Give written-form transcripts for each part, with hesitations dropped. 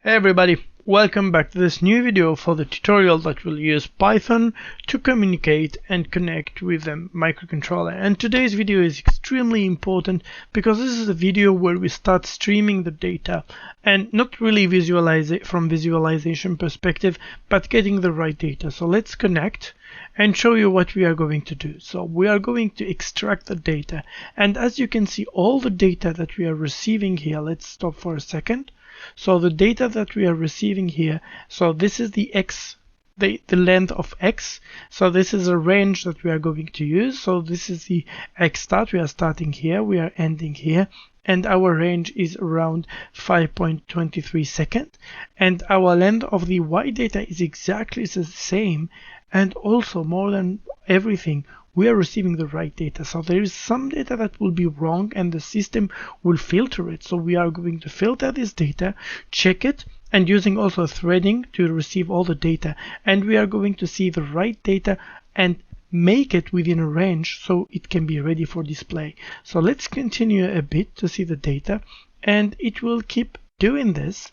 Hey everybody, welcome back to this new video for the tutorial that will use Python to communicate and connect with the microcontroller. And today's video is extremely important because this is a video where we start streaming the data and not really visualize it from visualization perspective, but getting the right data. So let's connect and show you what we are going to do. So we are going to extract the data, and as you can see, all the data that we are receiving here, let's stop for a second. So the data that we are receiving here, so this is the x, the length of x. So this is a range that we are going to use. So this is the x start. We are starting here, we are ending here, and our range is around 5.23 seconds. And our length of the y data is exactly the same. And also, more than everything, we are receiving the right data. So there is some data that will be wrong and the system will filter it. So we are going to filter this data, check it, and using also threading to receive all the data. And we are going to see the right data and make it within a range so it can be ready for display. So let's continue a bit to see the data, and it will keep doing this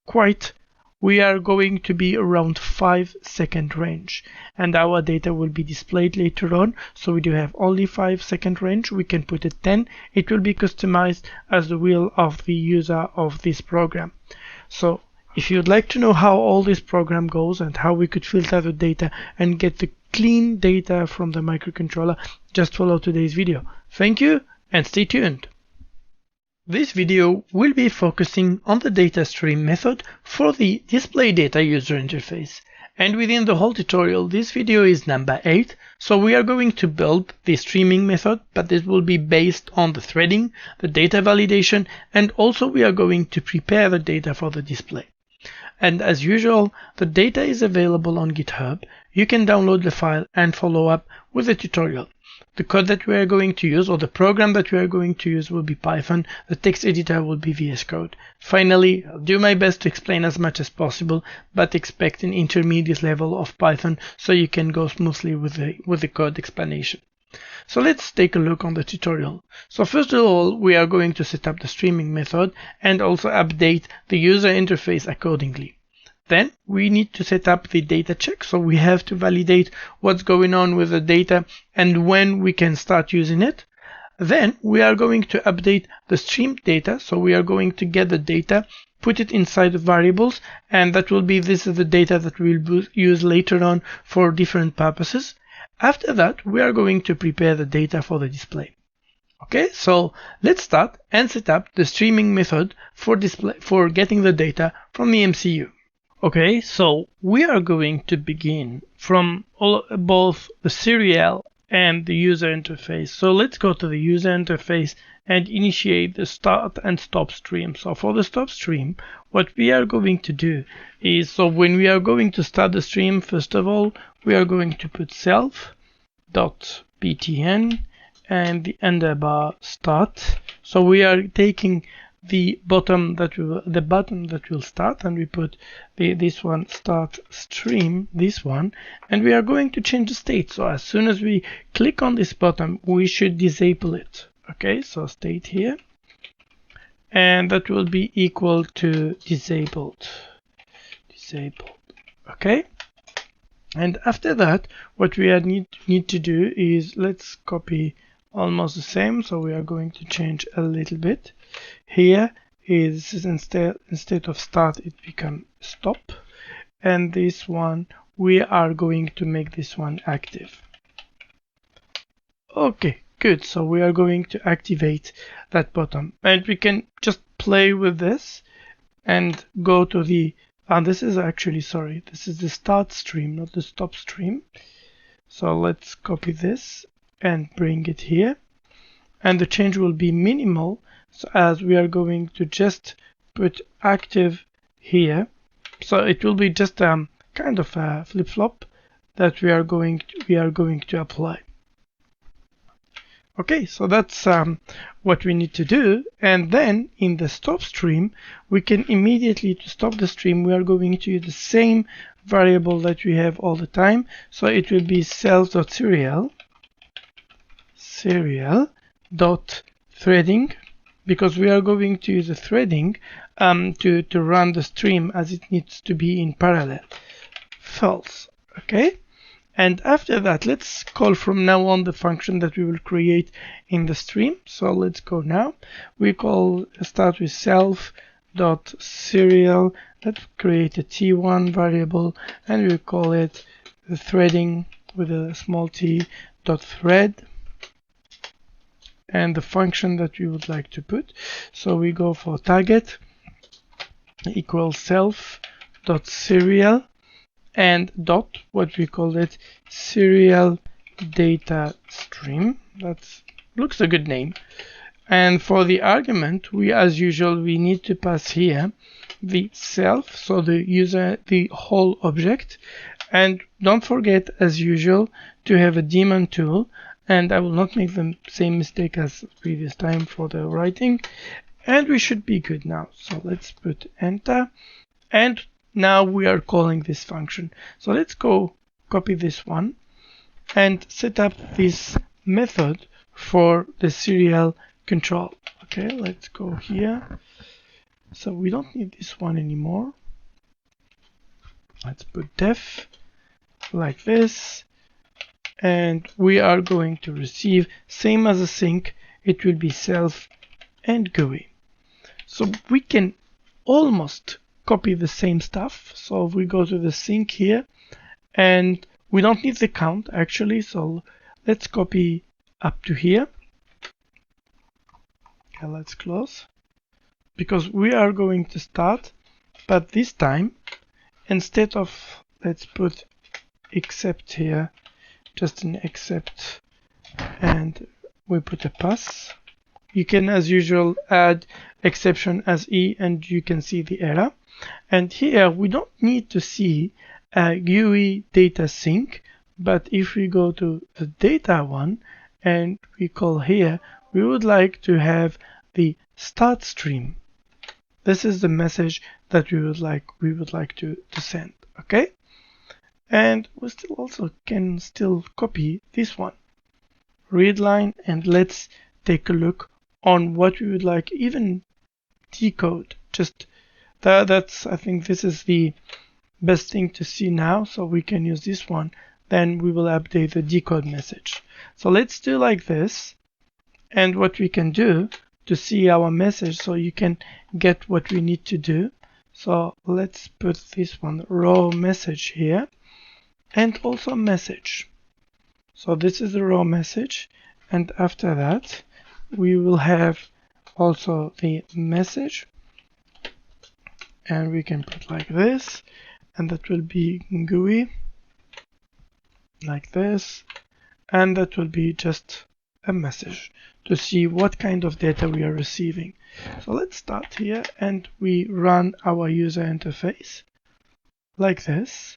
quite. We are going to be around 5-second range, and our data will be displayed later on. So we do have only 5-second range. We can put it 10. It will be customized as the will of the user of this program. So if you'd like to know how all this program goes and how we could filter the data and get the clean data from the microcontroller, just follow today's video. Thank you and stay tuned. This video will be focusing on the data stream method for the display data user interface. And within the whole tutorial, this video is number 8. So we are going to build the streaming method, but this will be based on the threading, the data validation, and also we are going to prepare the data for the display. And as usual, the data is available on GitHub. You can download the file and follow up with the tutorial. The code that we are going to use, or the program that we are going to use, will be Python. The text editor will be VS Code. Finally, I'll do my best to explain as much as possible, but expect an intermediate level of Python so you can go smoothly with the code explanation. So let's take a look on the tutorial. So first of all, we are going to set up the streaming method and also update the user interface accordingly. Then we need to set up the data check. So we have to validate what's going on with the data and when we can start using it. Then we are going to update the streamed data. So we are going to get the data, put it inside the variables, and that will be, this is the data that we will use later on for different purposes. After that, we are going to prepare the data for the display. Okay, so let's start and set up the streaming method for getting the data from the MCU. Okay, so we are going to begin from both the serial and the user interface. So let's go to the user interface and initiate the start and stop stream. So for the stop stream, what we are going to do is, so when we are going to start the stream, first of all, we are going to put self.ptn and the underbar start. So we are taking the button that will start, and we put this one start stream, this one, and we are going to change the state. So as soon as we click on this button, we should disable it. Okay, so state here, and that will be equal to disabled. Okay, and after that, what we need to do is, let's copy almost the same. So we are going to change a little bit. Here is instead of start, it becomes stop, and this one we are going to make this one active. Okay, good. So we are going to activate that button, and we can just play with this and go to the this is actually, sorry, this is the start stream, not the stop stream. So let's copy this and bring it here, and the change will be minimal. So as we are going to just put active here, so it will be just kind of a flip-flop that we are going to apply. Okay, so that's what we need to do. And then in the stop stream, we can immediately, to stop the stream, we are going to use the same variable that we have all the time. So it will be self.serial.threading because we are going to use the threading to run the stream as it needs to be in parallel. False. Okay. And after that, let's call from now on the function that we will create in the stream. So let's go now. We start with self.serial. Let's create a t1 variable, and we call it the threading with a small t dot thread, and the function that we would like to put. So we go for target equals self.serial and dot, what we call it, serial data stream. That looks a good name. And for the argument, we, as usual, we need to pass here the self, so the user, the whole object. And don't forget, as usual, to have a daemon tool. And I will not make the same mistake as previous time for the writing. And we should be good now. So let's put enter. And now we are calling this function. So let's go copy this one and set up this method for the serial control. Okay, let's go here. So we don't need this one anymore. Let's put def like this, and we are going to receive, same as a sync, it will be self and GUI. So we can almost copy the same stuff. So if we go to the sync here, and we don't need the count actually, so let's copy up to here. Okay, let's close, because we are going to start, but this time instead of, let's put except here, just an except, and we put a pass. You can, as usual, add exception as E, and you can see the error. And here we don't need to see a GUI data sync, but if we go to the data one and we call here, we would like to have the start stream. This is the message that we would like to send. Okay. And we still also can copy this one, read line, and let's take a look on what we would like, even decode. Just that's, I think this is the best thing to see now, so we can use this one. Then we will update the decode message. So let's do like this, and what we can do to see our message, so you can get what we need to do. So let's put this one, raw message here, and also message. So this is the raw message, and after that we will have also the message, and we can put like this, and that will be GUI like this, and that will be just a message to see what kind of data we are receiving. So let's start here, and we run our user interface like this,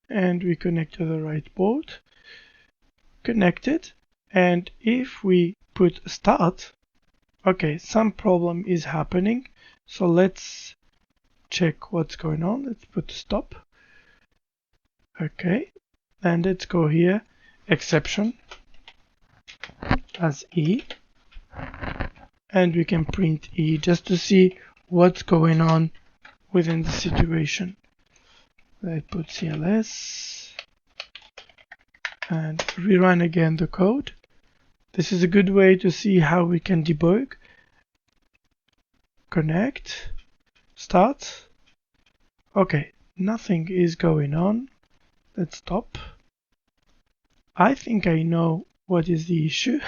and we connect to the right port, connected, and if we put start, okay, some problem is happening, so let's check what's going on. Let's put stop. Okay, and let's go here, exception as E, and we can print E just to see what's going on within the situation. Let's put CLS and rerun again the code. This is a good way to see how we can debug. Connect, start. Okay, nothing is going on. Let's stop. I think I know what is the issue.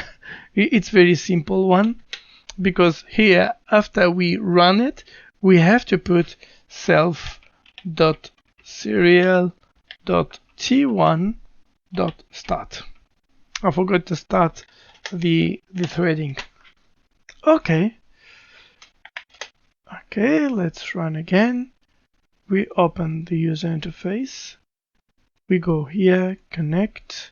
It's very simple one, because here after we run it, we have to put self.serial.t1.start. I forgot to start the threading. Okay, let's run again. We open the user interface. We go here, connect.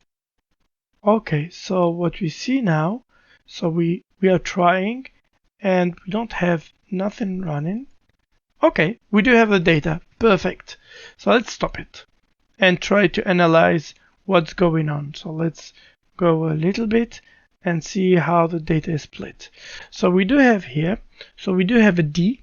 Okay, so what we see now, so we are trying and we don't have nothing running. Okay, we do have the data. Perfect. So let's stop it and try to analyze what's going on. So let's go a little bit and see how the data is split. So we do have here So we do have a D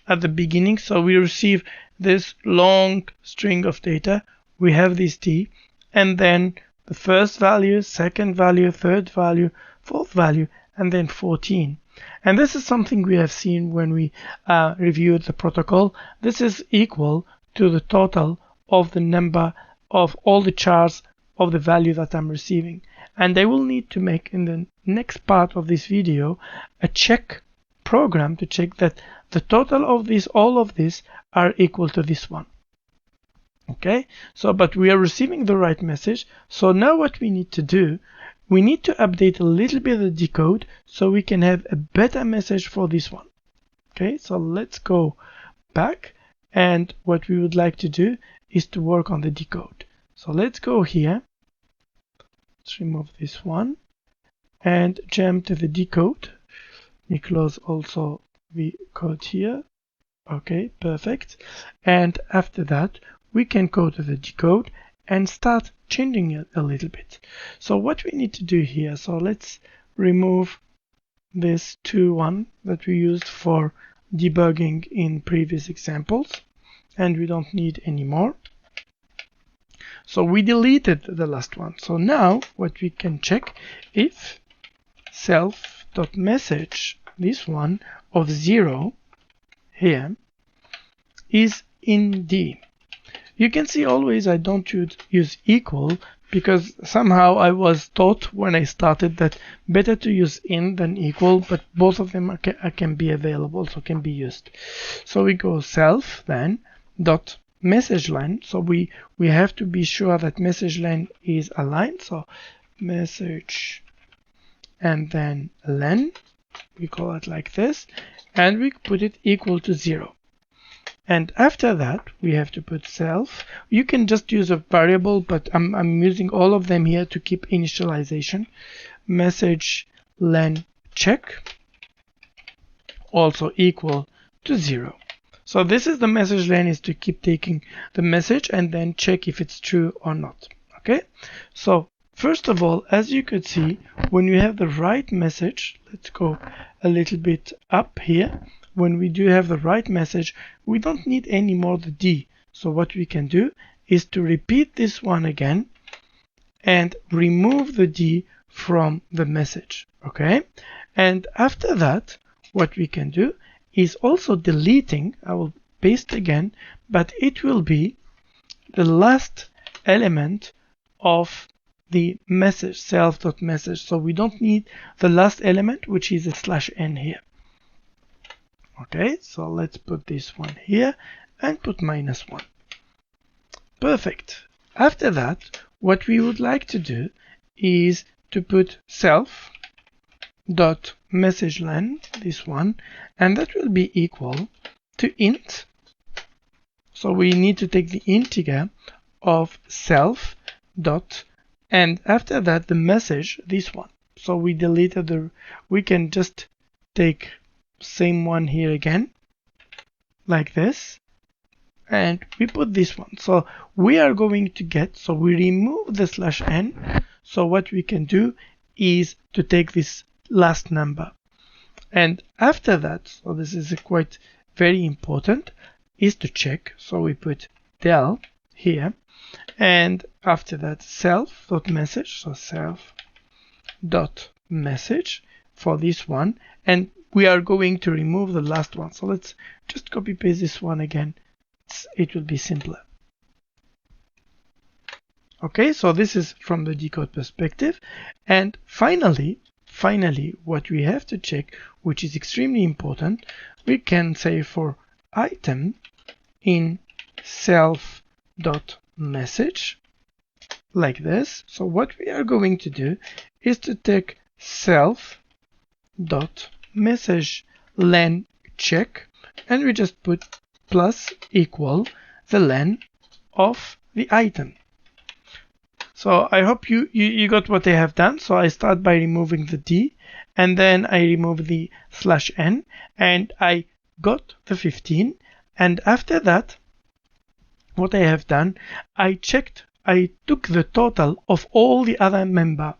at the beginning, so we receive this long string of data. We have this D, and then the first value, second value, third value, fourth value, and then 14. And this is something we have seen when we reviewed the protocol. This is equal to the total of the number of all the chars of the value that I'm receiving. And I will need to make in the next part of this video a check program to check that the total of this, all of this, are equal to this one. Okay, so but we are receiving the right message. So now what we need to do, we need to update a little bit of the decode so we can have a better message for this one. Okay, so let's go back, and what we would like to do is to work on the decode. So let's go here, let's remove this one and jump to the decode. We close also the code here. Okay, perfect. And after that we can go to the decode and start changing it a little bit. So what we need to do here, so let's remove this 2-1 that we used for debugging in previous examples, and we don't need any more. So we deleted the last one. So now what we can check, if self.message, this one of 0 here, is in D. You can see always I don't use equal, because somehow I was taught when I started that better to use in than equal, but both of them can be available, so can be used. So we go self then dot message len. So we have to be sure that message len is aligned. So message and then len, we call it like this, and we put it equal to 0. And after that we have to put self. You can just use a variable, but I'm using all of them here to keep initialization. Message len check also equal to 0. So this is the message len, is to keep taking the message and then check if it's true or not. Okay, so first of all, as you could see, when you have the right message, let's go a little bit up here. When we do have the right message, we don't need any more the D. So what we can do is to repeat this one again and remove the D from the message. Okay, and after that what we can do is also deleting. I will paste again, but it will be the last element of the message, self.message. So we don't need the last element, which is a /n here. Okay, so let's put this one here and put -1. Perfect. After that, what we would like to do is to put self.messageLen, this one, and that will be equal to int. So we need to take the integer of self dot, and after that the message, this one. So we deleted we can just take same one here again, like this, and we put this one. So we are going to get, so we remove the /n. So what we can do is to take this last number, and after that, so this is quite very important, is to check. So we put del here, and after that self.message, so self.message for this one, and we are going to remove the last one. So let's just copy paste this one again. It will be simpler. Okay, so this is from the decode perspective. And finally, what we have to check, which is extremely important, we can say for item in self.message, like this. So what we are going to do is to take self.message len check, and we just put plus equal the len of the item. So I hope you got what I have done. So I start by removing the D, and then I remove the /n, and I got the 15. And after that, what I have done, I took the total of all the other member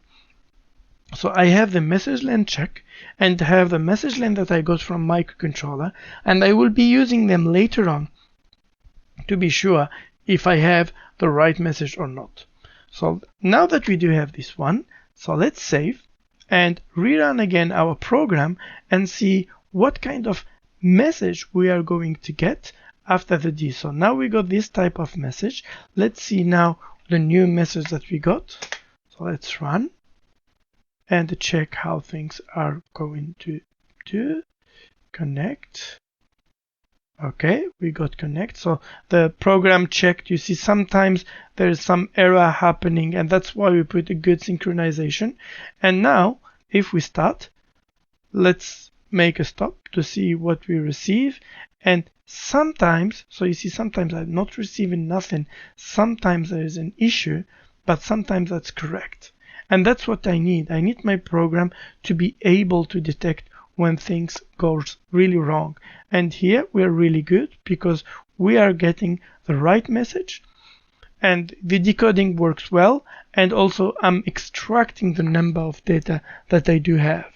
So I have the message length check and have the message length that I got from microcontroller, and I will be using them later on to be sure if I have the right message or not. So now that we do have this one, so let's save and rerun again our program and see what kind of message we are going to get after the D. So now we got this type of message. Let's see now the new message that we got. So let's run and check how things are going to do. Connect. Okay, we got connect. So the program checked. You see sometimes there is some error happening, and that's why we put a good synchronization. And now if we start, let's make a stop to see what we receive. And sometimes, so you see sometimes I'm not receiving nothing, sometimes there is an issue, but sometimes that's correct. And that's what I need. I need my program to be able to detect when things goes really wrong. And here we are really good because we are getting the right message and the decoding works well, and also I'm extracting the number of data that I do have.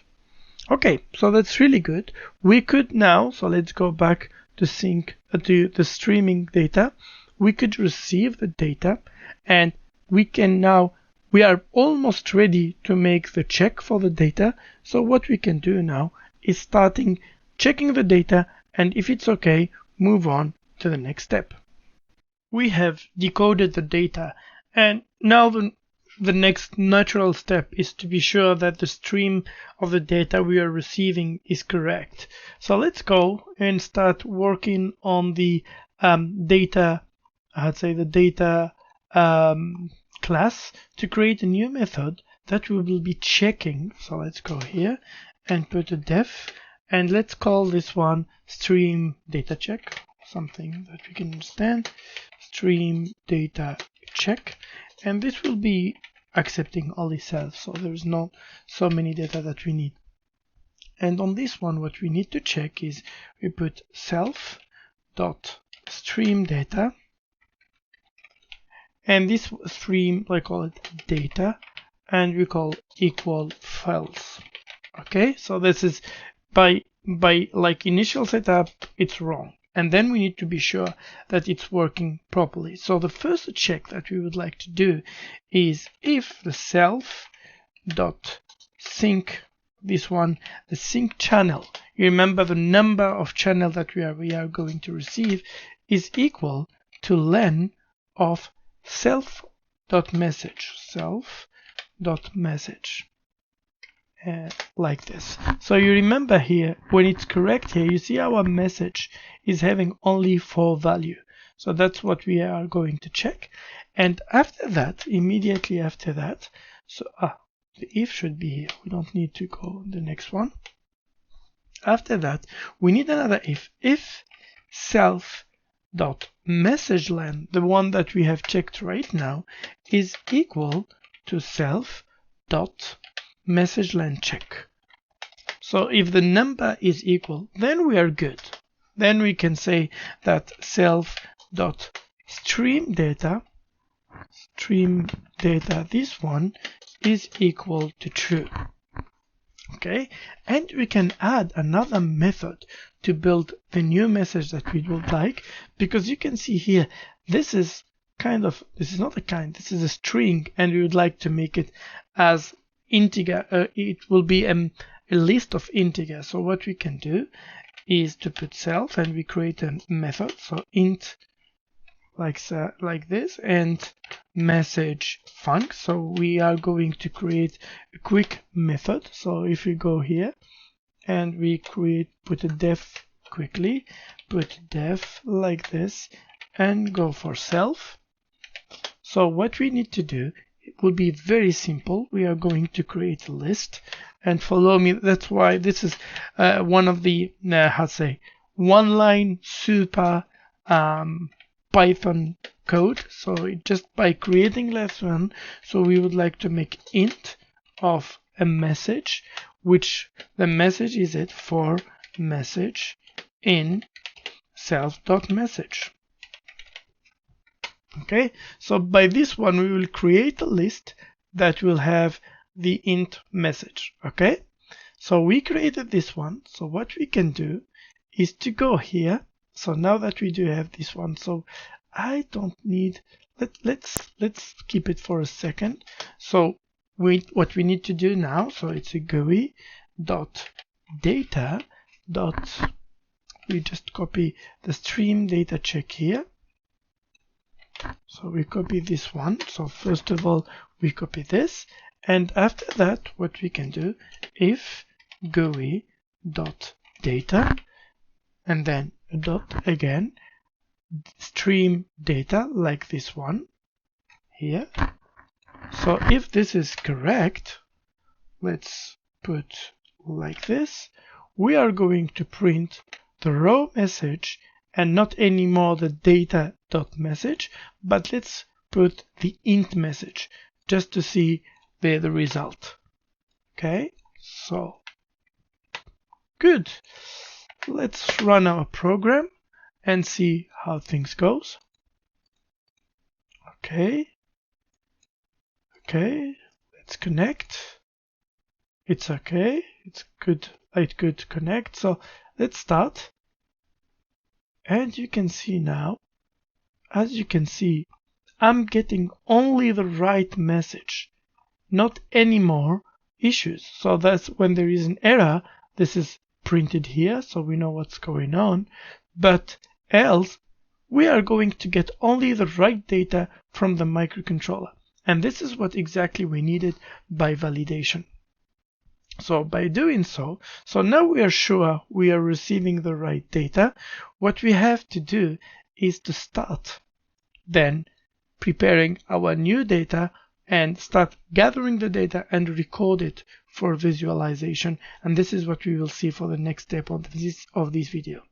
Okay, so that's really good. We could now, so let's go back to sync to the streaming data. We could receive the data, and we can now, we are almost ready to make the check for the data. So what we can do now is starting checking the data, and if it's okay, move on to the next step. We have decoded the data, and now the next natural step is to be sure that the stream of the data we are receiving is correct. So let's go and start working on the data, I'd say the data class, to create a new method that we will be checking. So let's go here and put a def, and let's call this one stream data check, something that we can understand. Stream data check, and this will be accepting only self, so there is not so many data that we need. And on this one, what we need to check is we put self dot stream data, and this stream, I call it data, and we call equal false. Okay, so this is by like initial setup, it's wrong. And then we need to be sure that it's working properly. So the first check that we would like to do is if the self dot sync, this one, the sync channel, you remember the number of channel that we are going to receive is equal to len of self dot message, self dot message. Like this. So you remember here, when it's correct here, you see our message is having only 4 value. So that's what we are going to check. And after that, immediately after that, so the if should be here. We don't need to go the next one. After that, we need another if self dot message len, the one that we have checked right now, is equal to self dot message len check. So if the number is equal, then we are good. Then we can say that self dot stream data, this one is equal to true. Okay, and we can add another method to build the new message that we would like, because you can see here, this is this is a string, and we would like to make it as integer. It will be a list of integers. So what we can do is to put self, and we create a method, so int like this, and message func. So we are going to create a quick method. So if we go here and we put a def quickly, put def like this, and go for self. So what we need to do, it will be very simple. We are going to create a list, and follow me. That's why this is one of the one line super Python code. So just by creating last one, so we would like to make int of a message, which the message is it for message in self.message. Okay, so by this one we will create a list that will have the int message. Okay, so we created this one. So what we can do is to go here. So now that we do have this one, so I don't need, let's keep it for a second. So what we need to do now, so it's a GUI dot data dot, we just copy the stream data check here. So we copy this one. So first of all, we copy this, and after that, what we can do, if GUI dot data, and then a dot again, stream data, like this one here. So if this is correct, let's put like this, we are going to print the raw message and not anymore the data dot message, but let's put the int message just to see the result. Okay, so good. Let's run our program and see how things goes. Okay, let's connect. It's okay, it's good, it could connect. So let's start. And you can see now, as you can see, I'm getting only the right message, not any more issues. So that's when there is an error, this is printed here, so we know what's going on. But else, we are going to get only the right data from the microcontroller. And this is what exactly we needed by validation. So by doing so now we are sure we are receiving the right data. What we have to do is to start then preparing our new data and start gathering the data and record it for visualization. And this is what we will see for the next step of this video.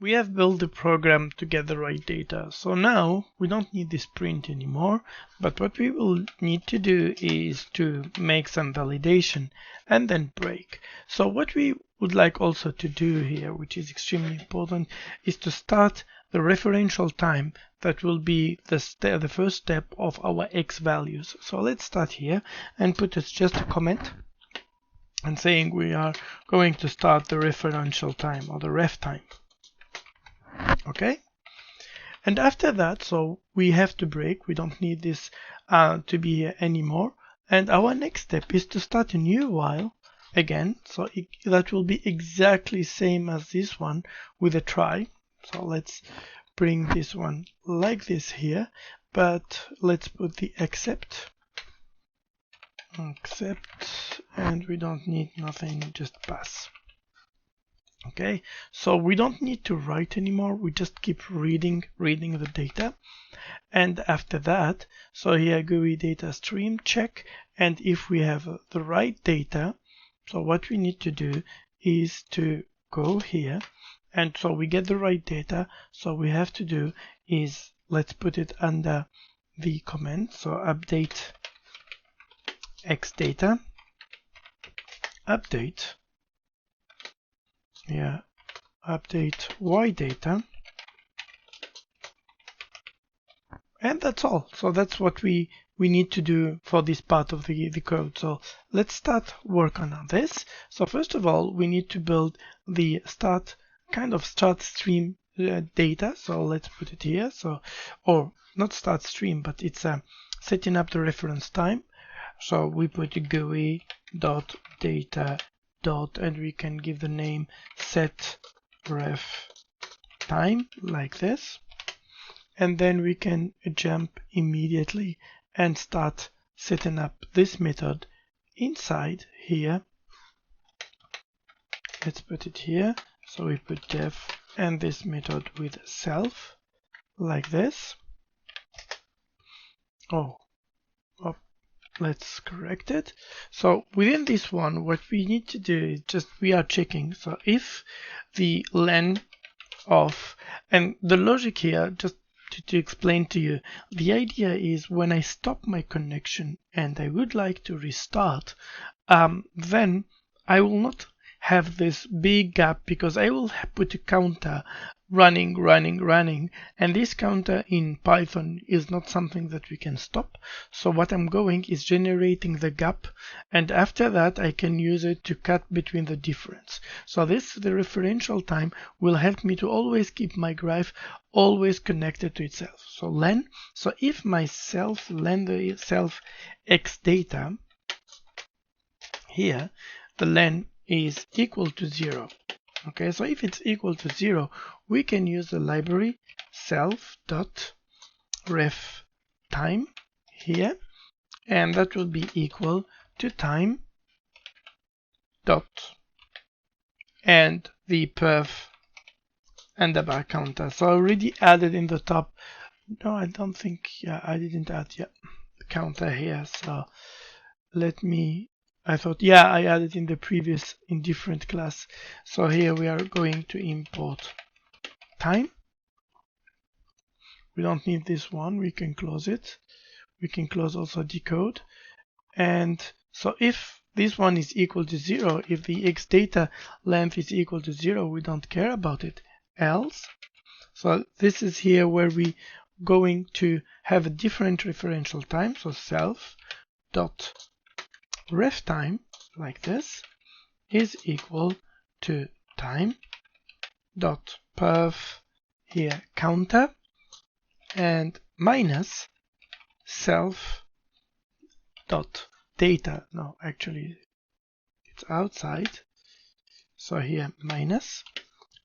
We have built the program to get the right data. So now we don't need this print anymore, but what we will need to do is to make some validation and then break. So what we would like also to do here, which is extremely important, is to start the referential time that will be the first step of our X values. So let's start here and put it just a comment and saying we are going to start the referential time or the ref time. Okay, and after that, so we have to break. We don't need this to be here anymore. And our next step is to start a new while again. So that will be exactly same as this one with a try. So let's bring this one like this here, but let's put the accept, and we don't need nothing, just pass. Okay, so we don't need to write anymore, we just keep reading the data. And after that, so here GUI data stream check, and if we have the right data, so what we need to do is to go here, and so we get the right data. So we have to do is, let's put it under the comment, so update X data, update update Y data, and that's all. So that's what we need to do for this part of the code. So let's start work on this. So first of all, we need to build the start stream data. So let's put it here. So, or not start stream, but it's setting up the reference time. So we put GUI dot data dot, and we can give the name set ref time like this, and then we can jump immediately and start setting up this method inside here. Let's put it here. So we put def and this method with self like this. Let's correct it. So within this one, what we need to do is just we are checking. So if the len of, and the logic here, just to explain to you, the idea is when I stop my connection and I would like to restart, then I will not have this big gap because I will put a counter running, and this counter in Python is not something that we can stop. So what I'm going is generating the gap, and after that I can use it to cut between the difference. So the referential time will help me to always keep my graph always connected to itself. So len, so if my len the self x data here, the len is equal to 0. Okay, so if it's equal to 0, we can use the library self.ref time here, and that will be equal to time dot and the perf underbar counter. So I already added in the top. No, I don't think, yeah, I didn't add the counter here. So let me, I thought, yeah, I added in the previous in different class. So here we are going to import time. We don't need this one, we can close it. We can close also decode. And so if this one is equal to 0, if the x data length is equal to 0, we don't care about it. Else, so this is here where we going to have a different referential time. So self dot ref time, like this, is equal to time dot perf here counter and minus self dot data. No, actually it's outside. So here minus,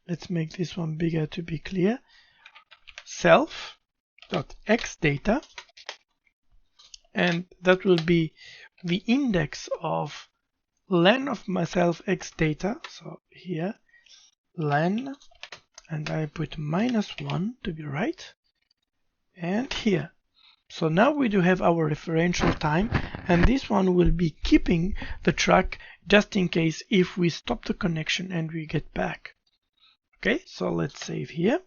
let's make this one bigger to be clear, self dot x data, and that will be the index of len of myself x data. So here len, and I put -1 to be right, and here. So now we do have our referential time, and this one will be keeping the track just in case if we stop the connection and we get back. Okay, so let's save here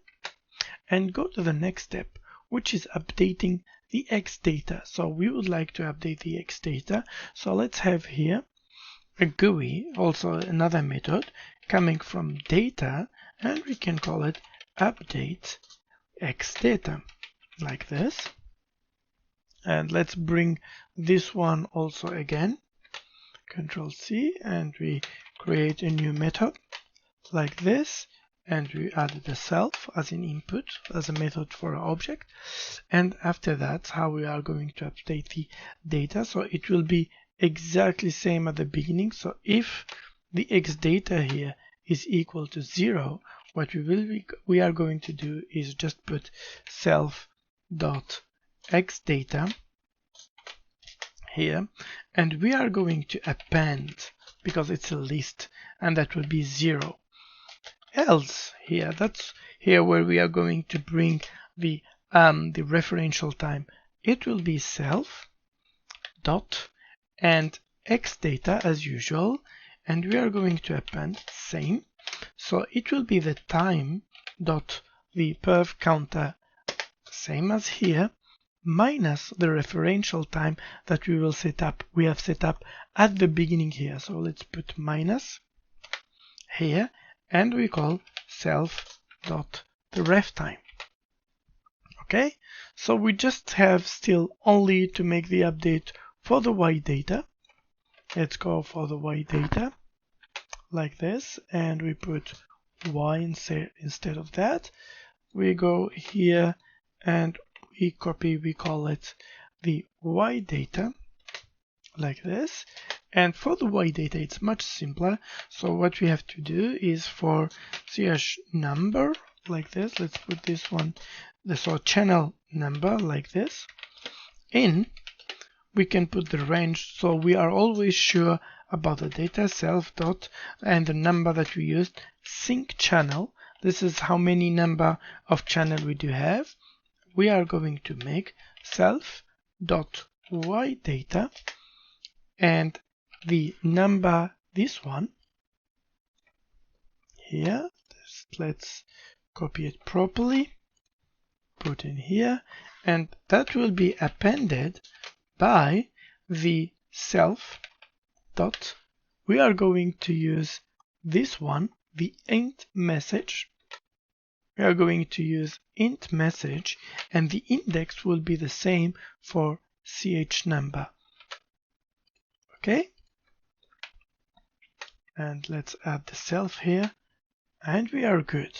and go to the next step, which is updating the x data. So we would like to update the x data. So let's have here a GUI, also another method coming from data, and we can call it update x data, like this. And let's bring this one also again, Control C, and we create a new method like this, and we added a self as an input, as a method for our object. And after that, how we are going to update the data. So it will be exactly same at the beginning. So if the x data here is equal to 0, what we are going to do is just put self dot x data here, and we are going to append because it's a list, and that will be 0. Else here, that's here where we are going to bring the referential time. It will be self dot and x data as usual, and we are going to append same. So it will be the time dot the perf counter, same as here, minus the referential time that we have set up at the beginning here. So let's put minus here, and we call self dot the ref time. Okay, so we just have still only to make the update for the y data. Let's go for the y data like this, and we put y instead of that. We go here and we copy, we call it the y data like this. And for the y data, it's much simpler. So what we have to do is for ch number like this, let's put this one, so channel number like this. In, we can put the range, so we are always sure about the data, self dot and the number that we used, sync channel. This is how many number of channel we do have. We are going to make self dot y data, and the number, this one here, let's copy it properly, put in here, and that will be appended by the self dot, we are going to use this one, the int message, we are going to use int message, and the index will be the same for ch number. Okay, and let's add the self here, and we are good.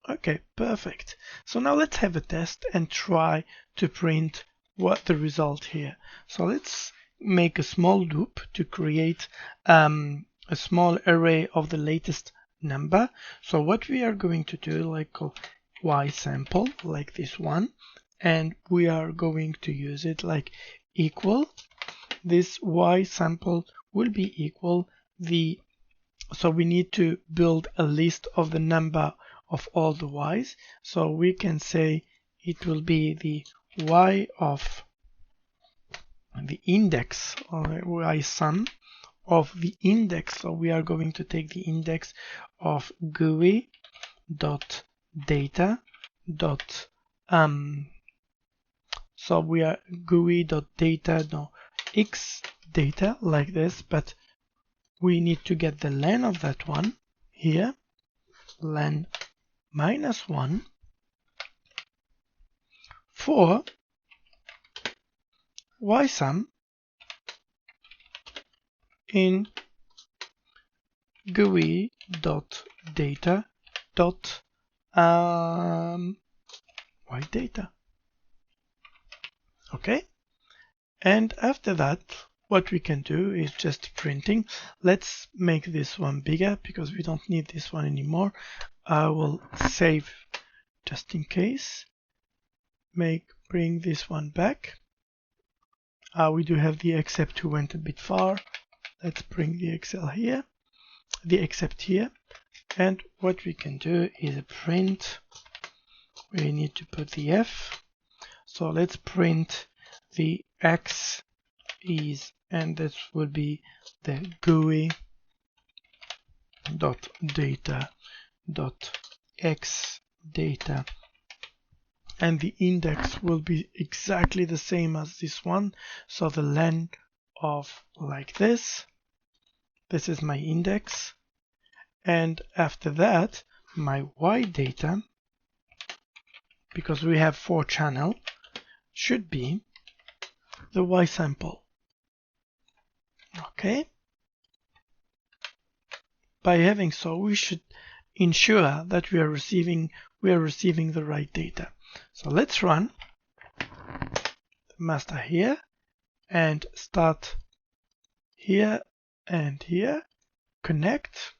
Okay, perfect. So now let's have a test and try to print what the result here. So let's make a small loop to create a small array of the latest number. So what we are going to do, like y sample, like this one, and we are going to use it like equal. This y sample will be equal the, so we need to build a list of the number of all the y's. So we can say it will be the y of the index, or y sum of the index. So we are going to take the index of GUI dot data dot so we are GUI dot data no x data, like this, but we need to get the len of that one here, len -1 for y sum in GUI dot data dot y data. Okay, and after that what we can do is just printing. Let's make this one bigger because we don't need this one anymore. I will save just in case. Bring this one back. We do have the except who went a bit far. Let's bring the except here, and what we can do is a print. We need to put the f. So let's print the x is, and that will be the GUI dot data dot x data, and the index will be exactly the same as this one. So the len of, like this is my index, and after that my y data, because we have 4 channel, should be the y sample. Okay, by having so, we should ensure that we are receiving the right data. So let's run the master here and start here and here, connect.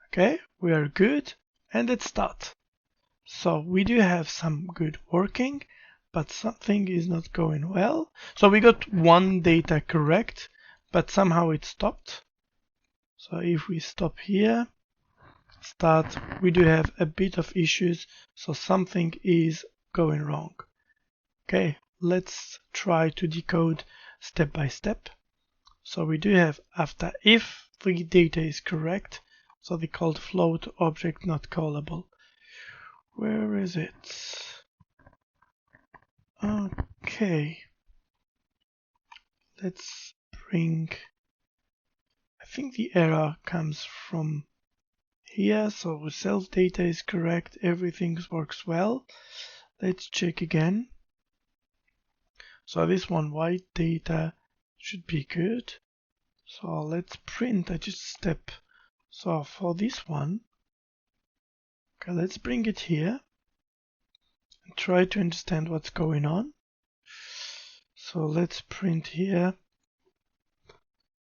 Okay, we are good, and let's start. So we do have some good working, but something is not going well. So we got one data correct, but somehow it stopped. So if we stop here, start, we do have a bit of issues, so something is going wrong. Okay, let's try to decode step by step. So we do have, after if the data is correct, so the called float object not callable. Where is it? Okay, let's bring, I think the error comes from here. So the self data is correct, everything works well. Let's check again. So this one, white data, should be good. So let's print at each step. So for this one, okay, let's bring it here and try to understand what's going on. So let's print here.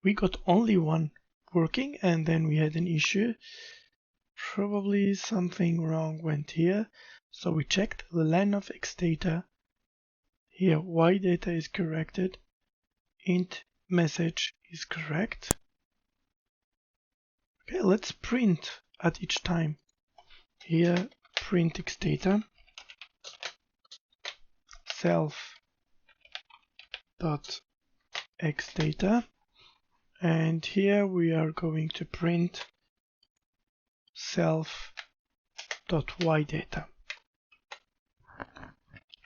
We got only one working, and then we had an issue. Probably something wrong went here. So we checked the len of x data. Here y data is corrected. Int message is correct. Okay, let's print at each time. Here print x data, self dot x data, and here we are going to print self dot y data.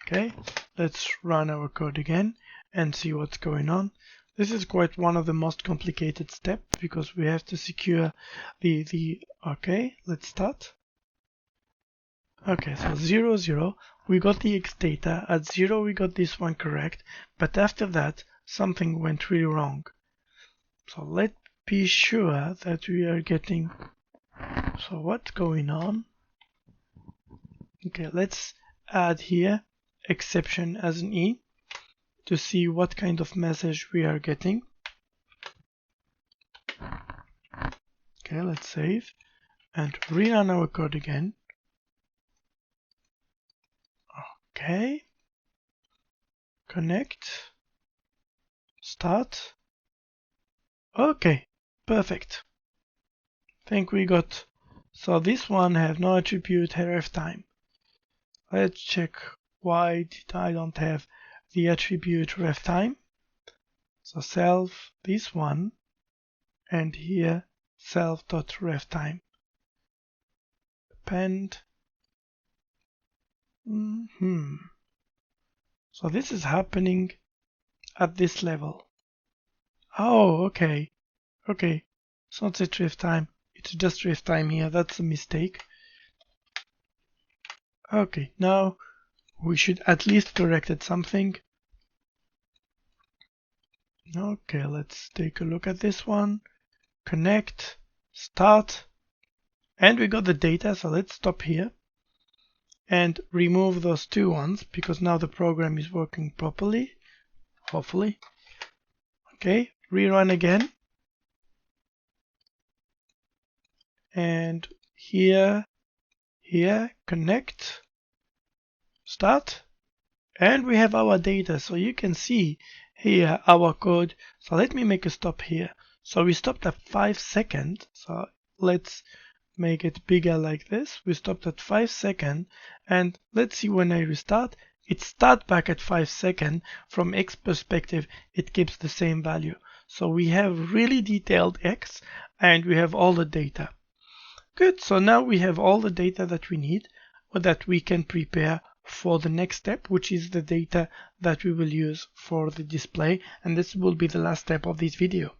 Okay, let's run our code again and see what's going on. This is quite one of the most complicated steps because we have to secure okay, let's start. Okay, so 0, 0, we got the X data. At 0, we got this one correct, but after that, something went really wrong. So let's be sure that we are getting. So what's going on? Okay, let's add here exception as an E to see what kind of message we are getting. Okay, let's save and rerun our code again. Okay, connect, start. Okay, perfect. Think we got. So this one have no attribute ref time. Let's check why I don't have the attribute ref time. So self this one, and here self.ref time. Append. So this is happening at this level. Oh, okay. Okay. It's not set ref time. It's just ref time here. That's a mistake. Okay, now we should at least corrected something. Okay, let's take a look at this one. Connect, start, and we got the data. So let's stop here and remove those two ones because now the program is working properly, hopefully. Okay, rerun again. And here, connect, start, and we have our data. So you can see here our code. So let me make a stop here. So we stopped at 5 seconds. So let's make it bigger like this. We stopped at 5 seconds, and let's see when I restart. It starts back at 5 seconds. From X perspective, it keeps the same value. So we have really detailed X, and we have all the data. Good. So now we have all the data that we need, or that we can prepare for the next step, which is the data that we will use for the display, and this will be the last step of this video.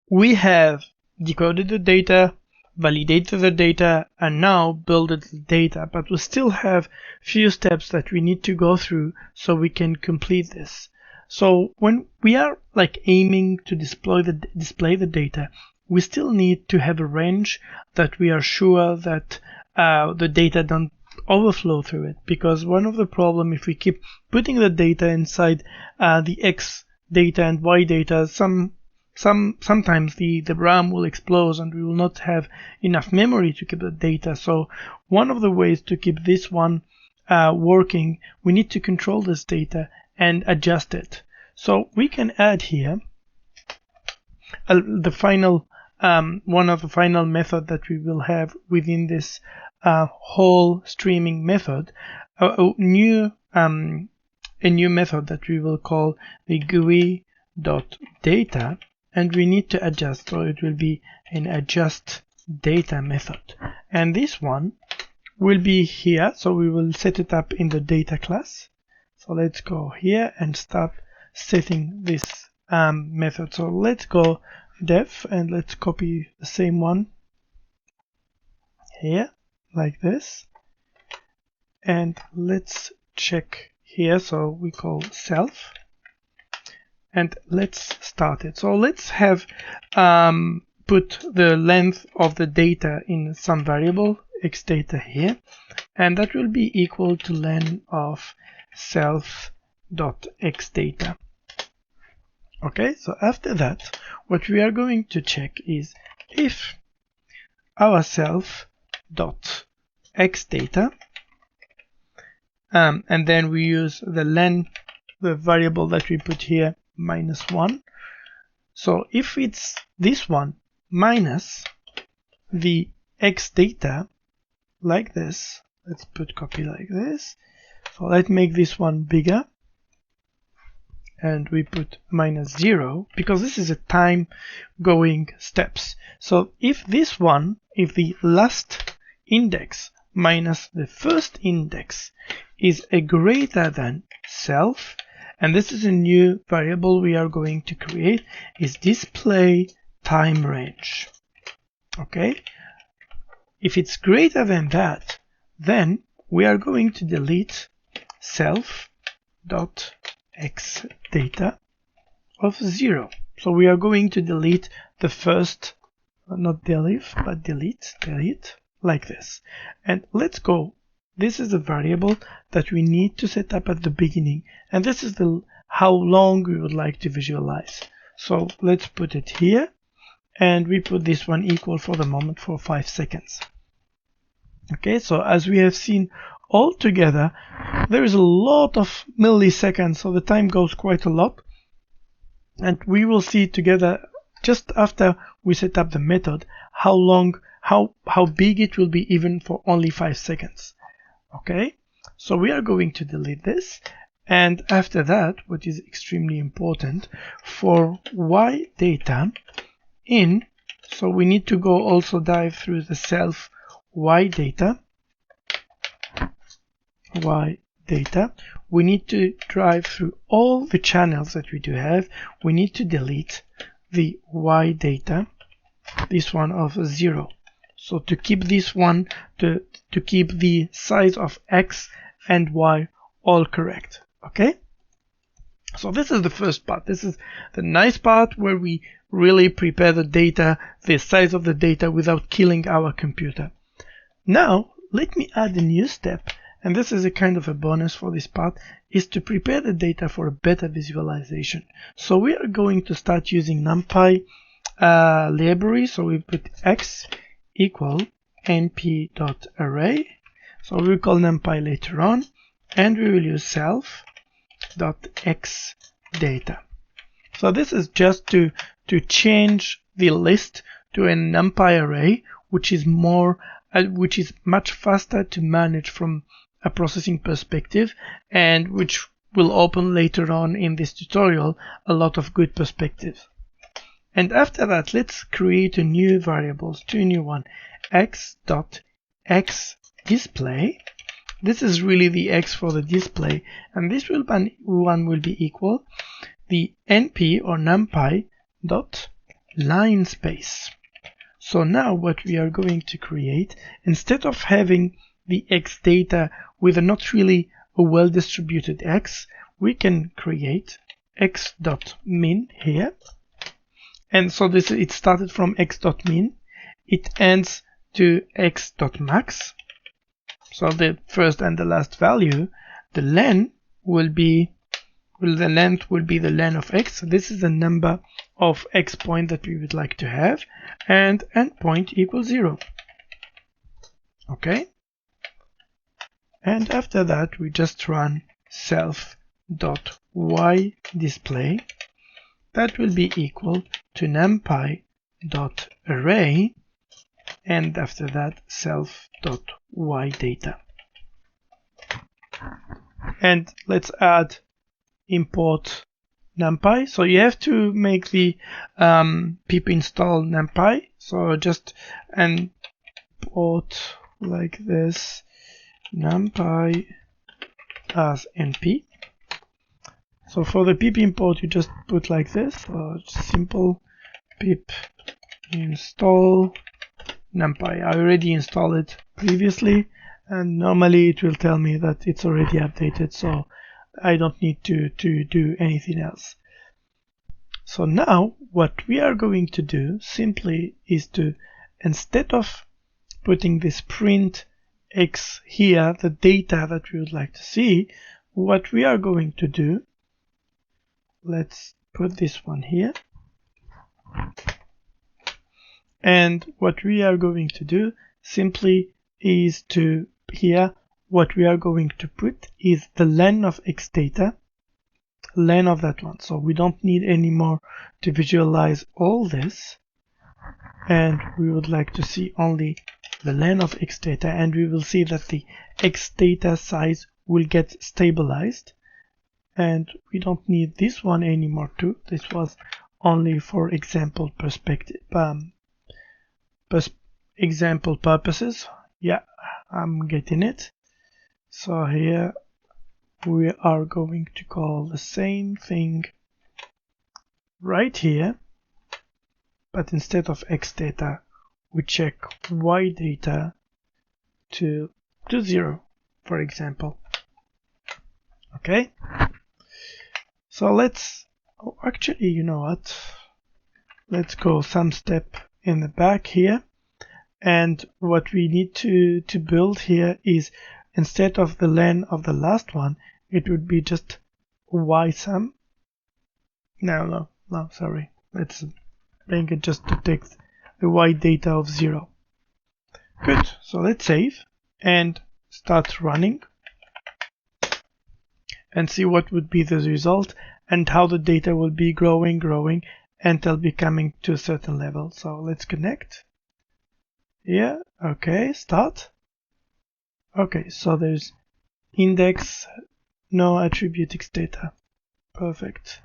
We have decoded the data, validated the data, and now built the data, but we still have few steps that we need to go through so we can complete this. So when we are aiming to display the data, we still need to have a range that we are sure that the data don't overflow through it, because one of the problem, if we keep putting the data inside the X data and Y data, sometimes the RAM will explode and we will not have enough memory to keep the data. So one of the ways to keep this one working, we need to control this data and adjust it. So we can add here the final one of the final method that we will have within this whole streaming method, a new method that we will call the GUI.data, and we need to adjust, so it will be an adjust data method, and this one will be here. So we will set it up in the data class. So let's go here and start setting this method. So let's go def and let's copy the same one here like this, and let's check here. So we call self, and let's start it. So let's have put the length of the data in some variable X data here, and that will be equal to len of self.xData. Okay, so after that, what we are going to check is if our self.xData, and then we use the len, the variable that we put here, -1. So if it's this one minus the X data like this, let's put copy like this. So let's make this one bigger, and we put -0 because this is a time going steps. So if this one, if the last index minus the first index is a greater than self, And this is a new variable we are going to create, is display time range. Okay, if it's greater than that, then we are going to delete self.xData of 0. So we are going to delete the first, not delete, but delete like this. And let's go. This is a variable that we need to set up at the beginning, and this is the how long we would like to visualize. So let's put it here, and we put this one equal for the moment for 5 seconds. Okay, so as we have seen all together, there is a lot of milliseconds, so the time goes quite a lot, and we will see together just after we set up the method how long, how big it will be even for only 5 seconds. Okay, so we are going to delete this, and after that, what is extremely important for Y data in, so we need to go also dive through the self Y data. We need to drive through all the channels that we do have. We need to delete the Y data, this one of 0. So to keep this one, to keep the size of X and Y all correct. Okay, so this is the first part. This is the nice part where we really prepare the data, the size of the data, without killing our computer. Now let me add a new step, and this is a kind of a bonus for this part, is to prepare the data for a better visualization. So we are going to start using NumPy library. So we put x equal np.array. So we will call NumPy later on, and we will use self.xData. So this is just to change the list to a NumPy array, which is much faster to manage from a processing perspective, and which will open later on in this tutorial a lot of good perspectives. And after that, let's create a new variables, two new one, x.xDisplay. This is really the x for the display, and this one will be equal the np or numpy dot line space. So now what we are going to create, instead of having the x data with a not really a well distributed x, we can create x.min here. And so this, it started from x.min, it ends to x.max. So the first and the last value, the length will be the length of x. So this is the number of x point that we would like to have, and endpoint equals 0. Okay, and after that we just run self.ydisplay. That will be equal to numpy.array, and after that self.ydata. And let's add import numpy. So you have to make the pip install numpy. So just import like this numpy as np. So for the pip import, you just put like this, so simple pip install numpy. I already installed it previously, and normally it will tell me that it's already updated, so I don't need to do anything else. So now what we are going to do simply is to, instead of putting this print x here, the data that we would like to see, what we are going to do, let's put this one here, and what we are going to do simply is to, here what we are going to put is the len of x data, len of that one. So we don't need anymore to visualize all this, and we would like to see only the len of x data, and we will see that the x data size will get stabilized, and we don't need this one anymore too. This was only for example perspective, example purposes. Yeah, I'm getting it. So here we are going to call the same thing right here, but instead of X data, we check Y data to 0, for example. Okay, so let's, actually, you know what, let's go some step in the back here, and what we need to build here is, instead of the len of the last one, it would be just Y sum. No, sorry, let's bring it just to take the Y data of 0. Good, so let's save and start running and see what would be the result and how the data will be growing until becoming to a certain level. So let's connect. Yeah, okay, start. Okay, so there's index, no attribute X data. Perfect.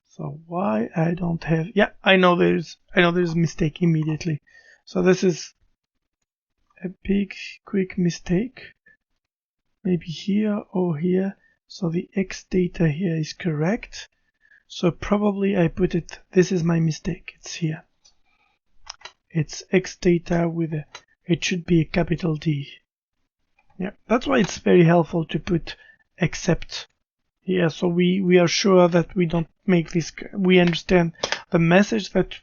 So why I don't have, yeah, I know there's a mistake immediately. So this is a big quick mistake. Maybe here or here. So the X data here is correct. So probably I put it, this is my mistake, it's here. It's X data with a, it should be a capital D. Yeah, that's why it's very helpful to put except here, so we are sure that we don't make this, we understand the message that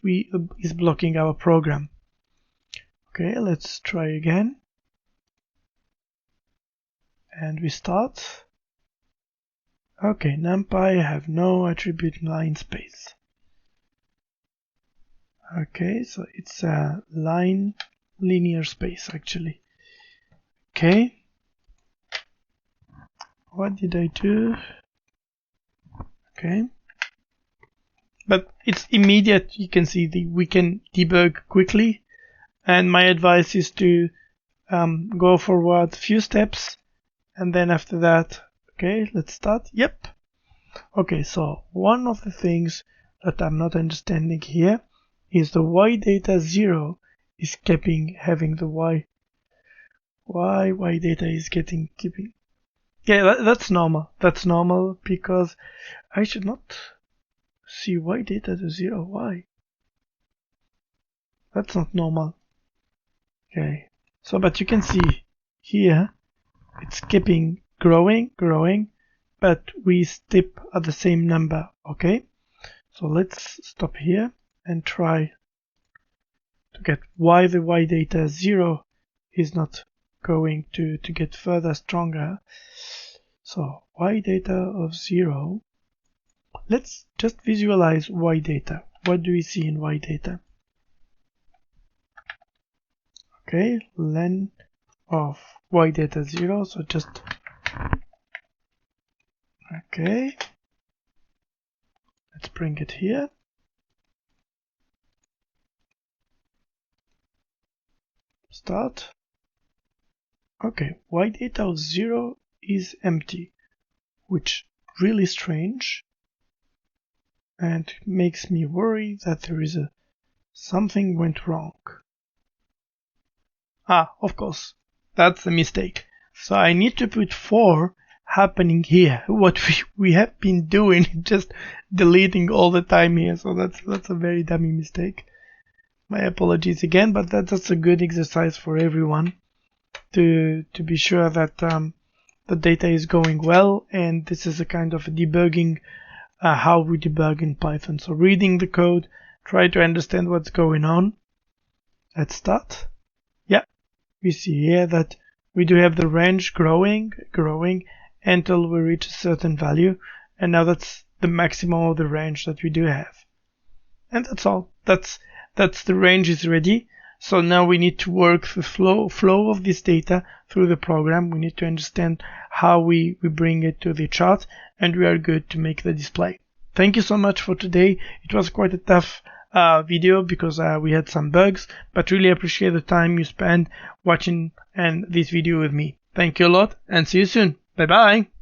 is blocking our program. Okay, let's try again. And we start. Okay, NumPy have no attribute line space. Okay, so it's a line linear space actually. Okay. What did I do? Okay. But it's immediate, you can see we can debug quickly. And my advice is to go forward a few steps, and then after that, okay, let's start. Yep. Okay, so one of the things that I'm not understanding here is the Y data 0 is having the Y data is keeping. Yeah, that's normal. That's normal because I should not see Y data to 0. Why? That's not normal. Okay, so but you can see here it's keeping growing, but we step at the same number. Okay, so let's stop here and try to get why the Y data 0 is not going to get further stronger. So Y data of 0, let's just visualize Y data. What do we see in Y data? Okay, len of Y data 0, so just, okay, let's bring it here. Start. Okay, Y data of 0 is empty, which really strange and makes me worry that there is something went wrong. Ah, of course, that's a mistake. So I need to put 4 happening here. What we have been doing, just deleting all the time here. So that's a very dummy mistake. My apologies again, but that's a good exercise for everyone to be sure that the data is going well. And this is a kind of debugging, how we debug in Python. So reading the code, try to understand what's going on. Let's start. Yeah, we see here that we do have the range growing until we reach a certain value, and now that's the maximum of the range that we do have. And that's all. That's the range is ready. So now we need to work the flow of this data through the program. We need to understand how we bring it to the chart, and we are good to make the display. Thank you so much for today. It was quite a tough video because we had some bugs, but really appreciate the time you spent watching this video with me. Thank you a lot, and see you soon. Bye bye.